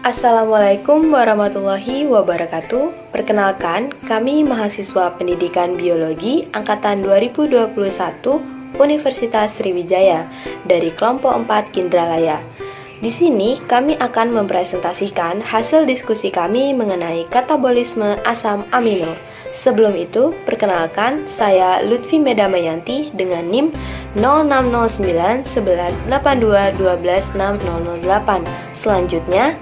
Assalamualaikum warahmatullahi wabarakatuh. Perkenalkan, kami mahasiswa Pendidikan Biologi Angkatan 2021 Universitas Sriwijaya dari kelompok 4 Indralaya. Di sini kami akan mempresentasikan hasil diskusi kami mengenai katabolisme asam amino. Sebelum itu, perkenalkan saya Lutfi Medamayanti dengan NIM 0609 11 82 12 6008. Selanjutnya,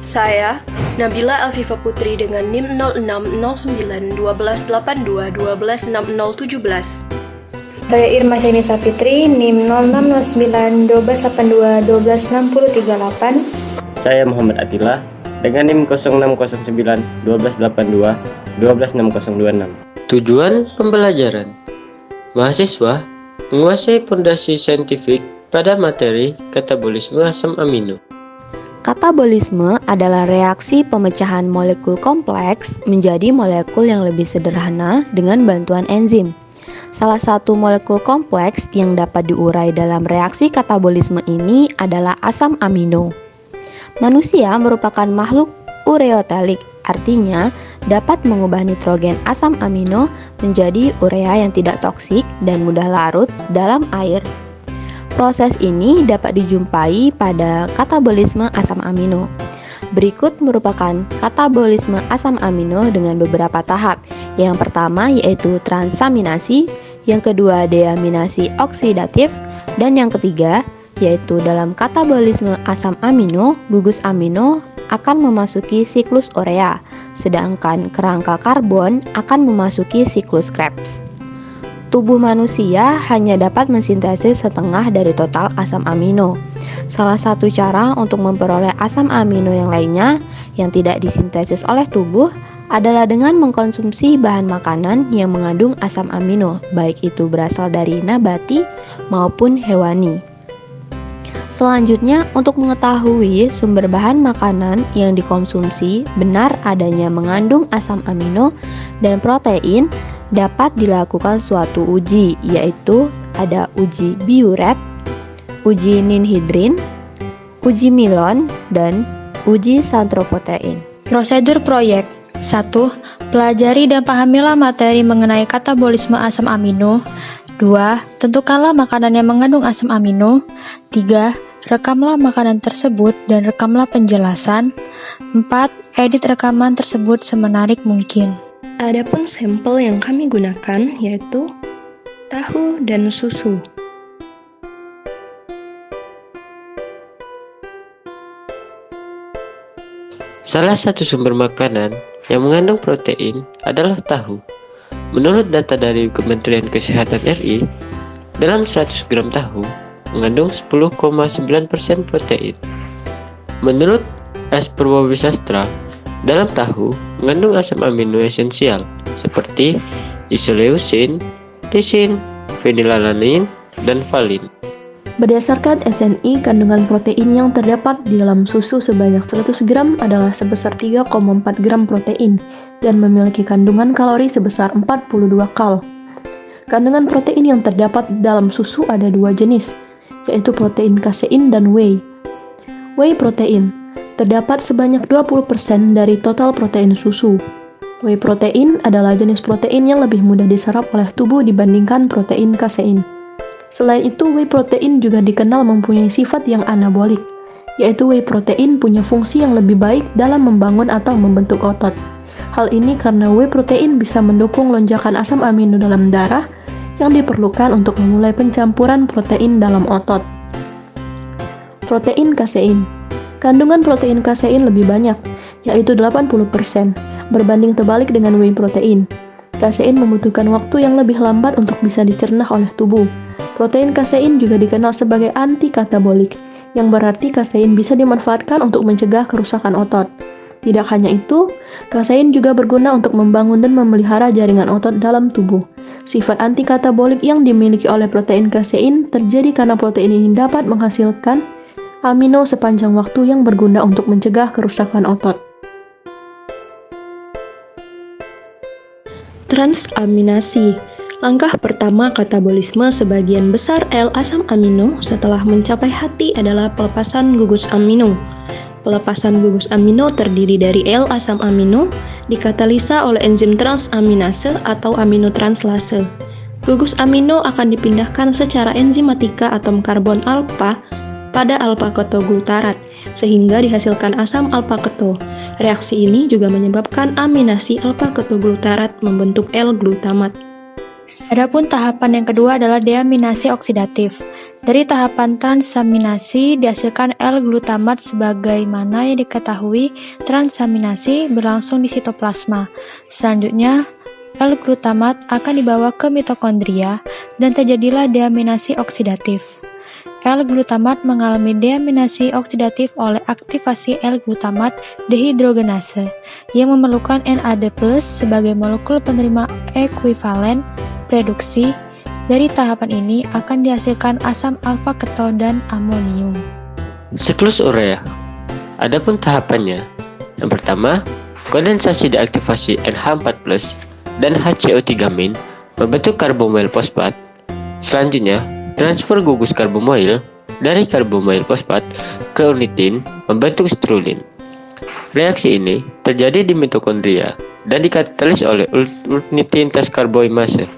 saya, Nabila Alfifa Putri dengan NIM 0609 12 82 12 6017. Saya Irma Syahini Sapitri, NIM 0609 12 82 12 6038. Saya Muhammad Atila dengan NIM 0609 12 82 12 6026. Tujuan pembelajaran: mahasiswa menguasai fondasi saintifik pada materi katabolisme asam amino. katabolisme adalah reaksi pemecahan molekul kompleks menjadi molekul yang lebih sederhana dengan bantuan enzim. Salah satu molekul kompleks yang dapat diurai dalam reaksi katabolisme ini adalah asam amino. Manusia merupakan makhluk ureotelik, artinya dapat mengubah nitrogen asam amino menjadi urea yang tidak toksik dan mudah larut dalam air. Proses ini dapat dijumpai pada katabolisme asam amino. Berikut merupakan katabolisme asam amino dengan beberapa tahap. Yang pertama yaitu transaminasi, yang kedua deaminasi oksidatif, dan yang ketiga yaitu dalam katabolisme asam amino, gugus amino akan memasuki siklus urea, sedangkan kerangka karbon akan memasuki siklus Krebs. Tubuh manusia hanya dapat mensintesis setengah dari total asam amino. Salah satu cara untuk memperoleh asam amino yang lainnya yang tidak disintesis oleh tubuh adalah dengan mengkonsumsi bahan makanan yang mengandung asam amino, baik itu berasal dari nabati maupun hewani. Selanjutnya, untuk mengetahui sumber bahan makanan yang dikonsumsi benar adanya mengandung asam amino dan protein, dapat dilakukan suatu uji, yaitu ada uji Biuret, uji ninhidrin, uji Milon, dan uji santroprotein. Prosedur proyek: 1. Pelajari dan pahamilah materi mengenai katabolisme asam amino. 2. Tentukanlah makanan yang mengandung asam amino. 3. Rekamlah makanan tersebut dan rekamlah penjelasan. 4. Edit rekaman tersebut semenarik mungkin. Adapun sampel yang kami gunakan yaitu tahu dan susu. Salah satu sumber makanan yang mengandung protein adalah tahu. Menurut data dari Kementerian Kesehatan RI, dalam 100 gram tahu mengandung 10,9% protein. Menurut S. Purwowissastra, dalam tahu mengandung asam amino esensial seperti isoleucin, lisin, fenilalanin, dan valin. Berdasarkan SNI, kandungan protein yang terdapat di dalam susu sebanyak 100 gram adalah sebesar 3,4 gram protein dan memiliki kandungan kalori sebesar 42 kal. Kandungan protein yang terdapat dalam susu ada dua jenis, yaitu protein kasein dan whey. Whey protein terdapat sebanyak 20% dari total protein susu. Whey protein adalah jenis protein yang lebih mudah diserap oleh tubuh dibandingkan protein kasein. Selain itu, whey protein juga dikenal mempunyai sifat yang anabolik, yaitu whey protein punya fungsi yang lebih baik dalam membangun atau membentuk otot. Hal ini karena whey protein bisa mendukung lonjakan asam amino dalam darah yang diperlukan untuk memulai pencampuran protein dalam otot. Protein kasein. Kandungan protein kasein lebih banyak, yaitu 80%, berbanding terbalik dengan whey protein. Kasein membutuhkan waktu yang lebih lambat untuk bisa dicerna oleh tubuh. Protein kasein juga dikenal sebagai anti-katabolik, yang berarti kasein bisa dimanfaatkan untuk mencegah kerusakan otot. Tidak hanya itu, kasein juga berguna untuk membangun dan memelihara jaringan otot dalam tubuh. Sifat anti-katabolik yang dimiliki oleh protein kasein terjadi karena protein ini dapat menghasilkan amino sepanjang waktu yang berguna untuk mencegah kerusakan otot. Transaminasi. Langkah pertama katabolisme sebagian besar L asam amino setelah mencapai hati adalah pelepasan gugus amino. Pelepasan gugus amino terdiri dari L-asam amino dikatalisa oleh enzim transaminase atau aminotranslase. Gugus amino akan dipindahkan secara enzimatika atom karbon alfa pada alfa-ketoglutarat sehingga dihasilkan asam alfa-keto. Reaksi ini juga menyebabkan aminasi alfa-ketoglutarat membentuk L-glutamat. Adapun tahapan yang kedua adalah deaminasi oksidatif. Dari tahapan transaminasi dihasilkan L-glutamat sebagaimana yang diketahui transaminasi berlangsung di sitoplasma. Selanjutnya, L-glutamat akan dibawa ke mitokondria dan terjadilah deaminasi oksidatif. L-glutamat mengalami deaminasi oksidatif oleh aktivasi L-glutamat dehidrogenase yang memerlukan NAD+ sebagai molekul penerima ekuivalen reduksi. Dari tahapan ini akan dihasilkan asam alfa-keto dan amonium. Siklus urea. Adapun tahapannya, yang pertama, kondensasi deaktivasi NH4+ dan HCO3- membentuk karbomoil fosfat. Selanjutnya, transfer gugus karbomoil dari karbomoil fosfat ke ornitin membentuk strulin. Reaksi ini terjadi di mitokondria dan dikatalis oleh ornitin transkarboimase.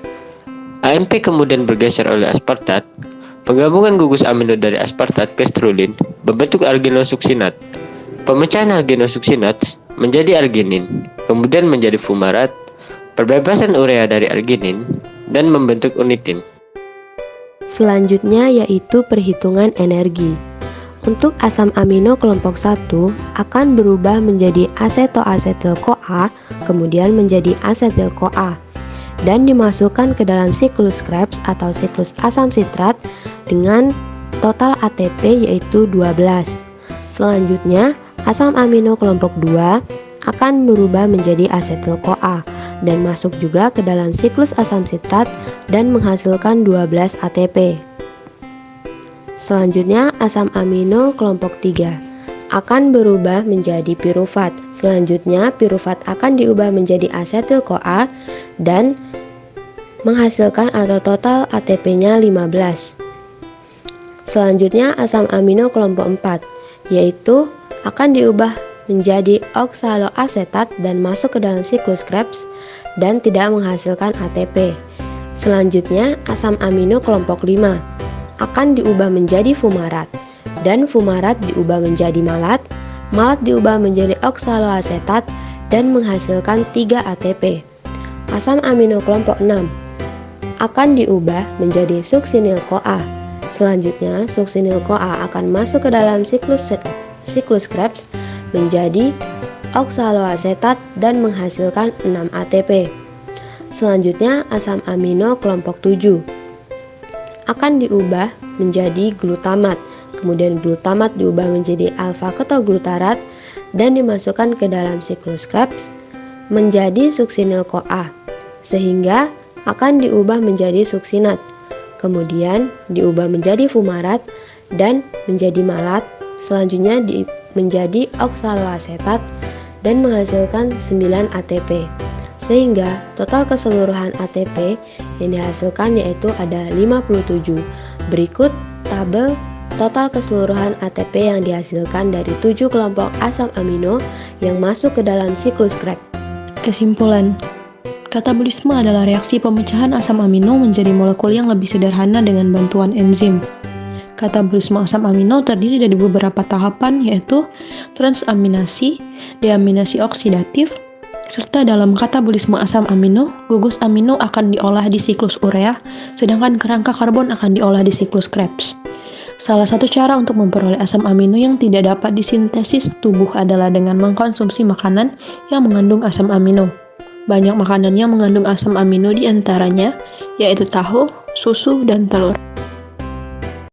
AMP kemudian bergeser oleh aspartat. Penggabungan gugus amino dari aspartat ke strulin membentuk arginosuksinat. Pemecahan arginosuksinat menjadi arginin, kemudian menjadi fumarat, perbebasan urea dari arginin, dan membentuk ornitin. Selanjutnya yaitu perhitungan energi. Untuk asam amino kelompok 1 akan berubah menjadi asetoasetil-CoA, kemudian menjadi asetil-CoA, dan dimasukkan ke dalam siklus Krebs atau siklus asam sitrat dengan total ATP yaitu 12. Selanjutnya, asam amino kelompok 2 akan berubah menjadi asetil-CoA dan masuk juga ke dalam siklus asam sitrat dan menghasilkan 12 ATP. Selanjutnya, asam amino kelompok 3 akan berubah menjadi pirufat. Selanjutnya, pirufat akan diubah menjadi asetil-CoA dan menghasilkan atau total ATP-nya 15. Selanjutnya, asam amino kelompok 4 yaitu akan diubah menjadi oksaloasetat dan masuk ke dalam siklus Krebs dan tidak menghasilkan ATP. Selanjutnya, asam amino kelompok 5 akan diubah menjadi fumarat dan fumarat diubah menjadi malat, malat diubah menjadi oksaloasetat dan menghasilkan 3 ATP. Asam amino kelompok 6 akan diubah menjadi suksinil-CoA. Selanjutnya, suksinil-CoA akan masuk ke dalam siklus Krebs menjadi oksaloasetat dan menghasilkan 6 ATP. Selanjutnya, asam amino kelompok 7 akan diubah menjadi glutamat. Kemudian glutamat diubah menjadi alfa-ketoglutarat dan dimasukkan ke dalam siklus Krebs menjadi suksinil-CoA, sehingga akan diubah menjadi suksinat. Kemudian diubah menjadi fumarat dan menjadi malat. Selanjutnya menjadi oksaloasetat dan menghasilkan 9 ATP. Sehingga total keseluruhan ATP yang dihasilkan yaitu ada 57. Berikut tabel total keseluruhan ATP yang dihasilkan dari 7 kelompok asam amino yang masuk ke dalam siklus Krebs. Kesimpulan, katabolisme adalah reaksi pemecahan asam amino menjadi molekul yang lebih sederhana dengan bantuan enzim. Katabolisme asam amino terdiri dari beberapa tahapan yaitu transaminasi, deaminasi oksidatif, serta dalam katabolisme asam amino, gugus amino akan diolah di siklus urea, sedangkan kerangka karbon akan diolah di siklus Krebs. Salah satu cara untuk memperoleh asam amino yang tidak dapat disintesis tubuh adalah dengan mengkonsumsi makanan yang mengandung asam amino. Banyak makanan yang mengandung asam amino di antaranya, yaitu tahu, susu, dan telur.